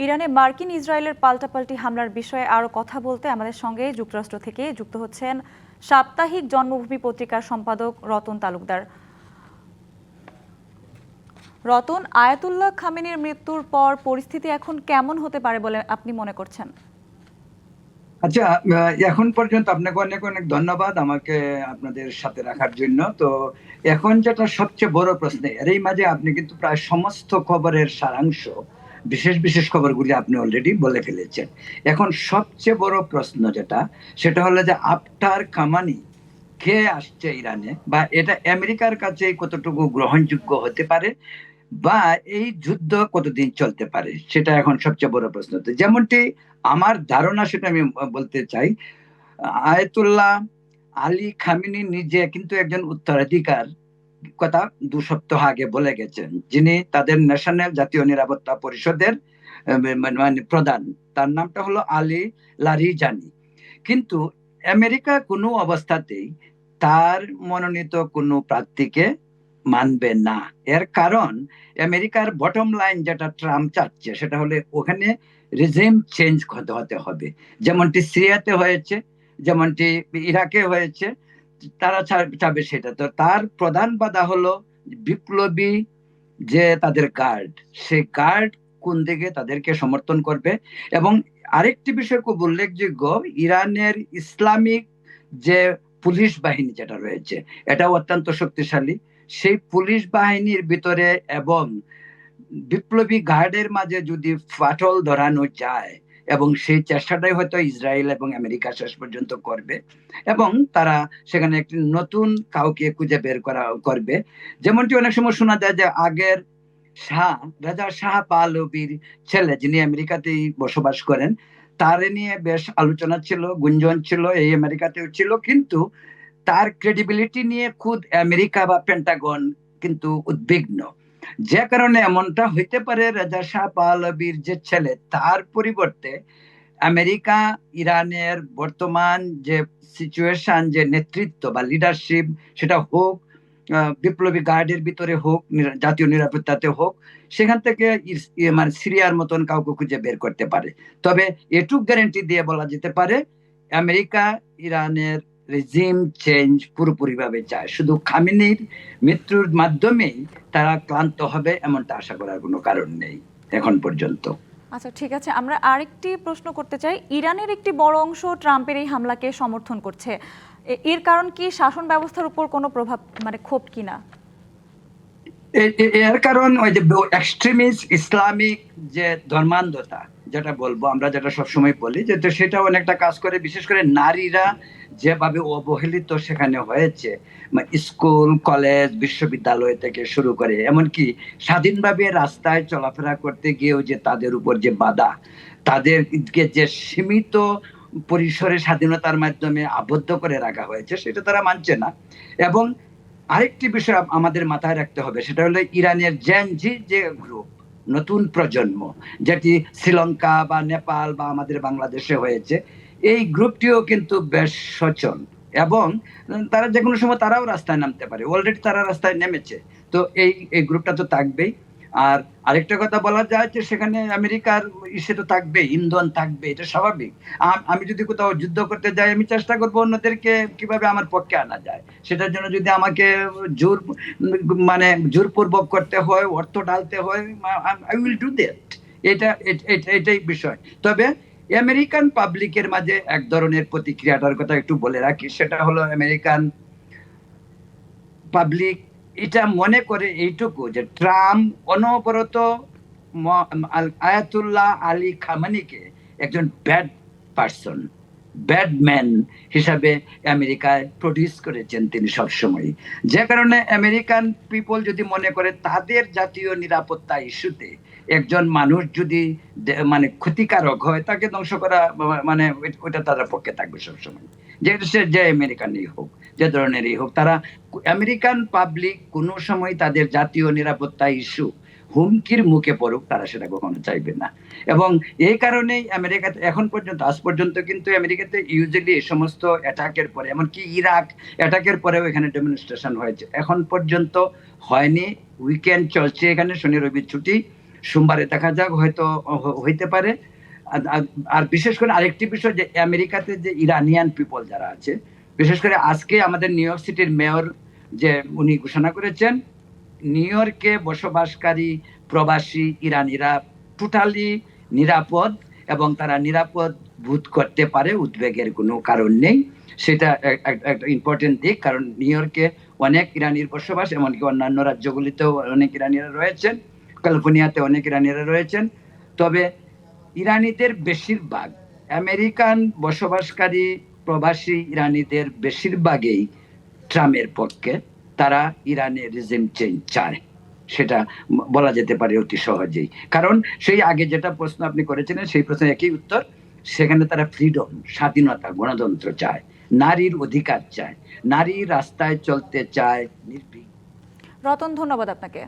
ইরানে মার্কিন ইসরায়েলের পাল্টাপাল্টি হামলার বিষয়ে আরও কথা বলতে আমাদের সঙ্গে যুক্তরাষ্ট্র থেকে যুক্ত হচ্ছেন সাপ্তাহিক জন্মভূমি পত্রিকার সম্পাদক রতন তালুকদার। রতন, আয়াতুল্লাহ খামেনির মৃত্যুর পর পরিস্থিতি এখন কেমন হতে পারে বলে আপনি মনে করছেন? আচ্ছা, এখন পর্যন্ত আপনাকে অনেক অনেক ধন্যবাদ আমাকে আপনাদের সাথে রাখার জন্য। তো এখন যেটা সবচেয়ে বড় প্রশ্ন, এর এই মাঝে আপনি কিন্তু প্রায় সমস্ত খবরের সারাংশ, বিশেষ বিশেষ খবরগুলি আপনি অলরেডি বলে ফেলেছেন। এখন সবচেয়ে বড় প্রশ্ন যেটা, সেটা হলো যে আফটার কামানি কে আসছে ইরানে, বা এটা আমেরিকার কাছে কতটুকু গ্রহণযোগ্য হতে পারে, বা এই যুদ্ধ কতদিন চলতে পারে, সেটা এখন সবচেয়ে বড় প্রশ্ন। তো যেমনটি আমার ধারণা, সেটা আমি বলতে চাই, আয়াতুল্লাহ আলী খামেনি নিজে কিন্তু একজন উত্তরাধিকার কথা 2 সপ্তাহ আগে বলে গেছেন, যিনি তাদের ন্যাশনাল জাতীয় নিরাপত্তা পরিষদের মানে প্রধান। তার নামটা হলো আলী লারিজানি। কিন্তু আমেরিকা কোনো অবস্থাতেই তার মনোনীত কোনো প্রার্থীকে মানবে না। এর কারণ, আমেরিকার বটম লাইন যেটা ট্রাম্প চাচ্ছে, সেটা হলে ওখানে রিজিম চেঞ্জ হতে হবে, যেমনটি সিরিয়াতে হয়েছে, যেমনটি ইরাকে হয়েছে। তারা চাবে সেটা। তো তার প্রধান বাধা হলো বিপ্লবী যে তাদের গার্ড, সে গার্ড কোন দিকে তাদেরকে সমর্থন করবে। এবং আরেকটি বিষয় খুব উল্লেখযোগ্য, ইরানের ইসলামিক যে পুলিশ বাহিনী যেটা রয়েছে, এটা অত্যন্ত শক্তিশালী। সেই পুলিশ বাহিনীর ভিতরে এবং বিপ্লবী গার্ডের মাঝে যদি ফাটল ধরানো যায়, এবং সেই চেষ্টাটাই হয়তো ইসরায়েল এবং আমেরিকা শেষ পর্যন্ত করবে, এবং তারা সেখানে একটি নতুন কাউকে খুঁজে বের করা করবে। যেমনটি অনেক সময় শোনা যায় যে আগের শাহ, রাজা শাহ পাহলভীর ছেলে, যিনি আমেরিকাতেই বসবাস করেন, তার নিয়ে বেশ আলোচনা ছিল, গুঞ্জন ছিল, এই আমেরিকাতেও ছিল। কিন্তু তার ক্রেডিবিলিটি নিয়ে খুদ আমেরিকা বা পেন্টাগন কিন্তু উদ্বিগ্ন। যে কারণে এমনটা হইতে পারে, রাজা শাহ পাহলভীর যে ছেলে, তার পরিবর্তে আমেরিকা ইরানের বর্তমান যে সিচুয়েশন, যে নেতৃত্ব বা লিডারশিপ, সেটা হোক বিপ্লবী গার্ডের ভিতরে হোক, জাতীয় নিরাপত্তাতে হোক, সেখান থেকে মানে সিরিয়ার মতন কাউকে খুঁজে বের করতে পারে। তবে এটুক গ্যারেন্টি দিয়ে বলা যেতে পারে, আমেরিকা ইরানের রেজিম চেঞ্জ পুরোপুরি ভাবে চায়। শুধু খামেনির মৃত্যুর মাধ্যমেই তারা ক্লান্ত হবে এমনটা আশা করার কোনো কারণ নেই এখন পর্যন্ত। আচ্ছা, ঠিক আছে, আমরা আরেকটি প্রশ্ন করতে চাই। ইরানের একটি বড় অংশ ট্রাম্পের এই হামলাকে সমর্থন করছে। এর কারণ কি শাসন ব্যবস্থার উপর কোনো প্রভাব, মানে ক্ষোভ কিনা? এর কারণ ওই যে এক্সট্রিমিস্ট ইসলামিক যে ধর্মান্ধতা, যেটা বলবো আমরা, যেটা সবসময় বলি, যে তো সেটা অনেকটা কাজ করে। বিশেষ করে নারীরা যেভাবে অবহেলিত সেখানে হয়েছে, স্কুল, কলেজ, বিশ্ববিদ্যালয় থেকে শুরু করে, এমনকি স্বাধীনভাবে রাস্তায় চলাফেরা করতে গিয়েও যে তাদের উপর যে বাধা, তাদেরকে যে সীমিত পরিসরে স্বাধীনতার মাধ্যমে আবদ্ধ করে রাখা হয়েছে, সেটা তারা মানছে না। এবং আরেকটি বিষয় আমাদের মাথায় রাখতে হবে, সেটা হলো ইরানের জেনজি যে গ্রুপ, নতুন প্রজন্ম, যেটি শ্রীলঙ্কা বা নেপাল বা আমাদের বাংলাদেশে হয়েছে, এই গ্রুপটিও কিন্তু বেশ সচল। এবং তারা যে কোনো সময় তারাও রাস্তায় নামতে পারে, অলরেডি তারা রাস্তায় নেমেছে। তো এই এই গ্রুপটা তো থাকবেই। আর আরেকটা কথা বলা যায় যে সেখানে আমেরিকার ইসে তো থাকবে, ইন্ধন থাকবে, এটা স্বাভাবিক। আমি যদি কোথাও যুদ্ধ করতে যাই, আমি চেষ্টা করবো অন্যদেরকে কিভাবে আমার পক্ষে আনা যায়। সেটার জন্য যদি আমাকে জোর, মানে জোরপূর্বক করতে হয়, অর্থ ঢালতে হয়, আই উইল ডু দ্যাট। এটাই বিষয়। তবে আমেরিকান পাবলিকের মাঝে এক ধরনের প্রতিক্রিয়াটার কথা একটু বলে রাখি, সেটা হলো আমেরিকান পাবলিক এটা মনে করে এইটুকু, যে ট্রাম্প অনবরত আয়াতুল্লাহ আলী খামেনিকে একজন ব্যাড পার্সন, ব্যাডম্যান হিসাবে আমেরিকায় প্রডিউস করেছেন তিনি সবসময়। যে কারণে আমেরিকান পিপল যদি মনে করে তাদের জাতীয় নিরাপত্তা ইস্যুতে একজন মানুষ যদি মানে ক্ষতিকারক হয়, তাকে ধ্বংস করা, মানে ওইটা তাদের পক্ষে থাকবে সবসময়। যে সে যে আমেরিকানই হোক, যে ধরনেরই হোক, তারা আমেরিকান পাবলিক কোনো সময় তাদের জাতীয় নিরাপত্তা ইস্যু হুমকির মুখে পড়ুক, তারা সেটা কখনো চাইবে না। এবং এই কারণেই আমেরিকাতে এখন পর্যন্ত, আজ পর্যন্ত কিন্তু আমেরিকাতে ইউজুয়ালি এই সমস্ত অ্যাটাকের পরে, এমনকি ইরাক অ্যাটাকের পরেও এখানে ডেমনস্ট্রেশন হয়েছে, এখন পর্যন্ত হয়নি। উইকেন্ড চলছে এখানে, শনি রবি ছুটি, সোমবারে দেখা যাক, হয়তো হইতে পারে। আর বিশেষ করে আরেকটি বিষয়, যে আমেরিকাতে যে ইরানিয়ান পিপল যারা আছে, বিশেষ করে আজকে আমাদের নিউ ইয়র্ক সিটির মেয়র যে উনি ঘোষণা করেছেন, নিউ ইয়র্কে বসবাসকারী প্রবাসী ইরানিরা টোটালি নিরাপদ, এবং তারা নিরাপদ বোধ করতে পারে, উদ্বেগের কোনো কারণ নেই। সেটা একটা ইম্পর্টেন্ট দিক, কারণ নিউ ইয়র্কে অনেক ইরানির বসবাস, এমনকি অন্যান্য রাজ্যগুলিতেও অনেক ইরানিরা রয়েছেন, ক্যালিফোর্নিয়াতে অনেক ইরানিরা রয়েছেন। তবে ইরানিদের বেশিরভাগ, আমেরিকান বসবাসকারী প্রবাসী ইরানিদের বেশিরভাগই ট্রাম্পের পক্ষে। তারা ইরানের রিজিম চেঞ্জ চায়, সেটা বলা যেতে পারে অতি সহজেই। কারণ সেই আগে যেটা প্রশ্ন আপনি করেছিলেন, সেই প্রশ্নের একই উত্তর। সেখানে তারা ফ্রিডম, স্বাধীনতা, গণতন্ত্র চায়, নারীর অধিকার চায়, নারী রাস্তায় চলতে চায় নির্ভীক। রতন, ধন্যবাদ আপনাকে।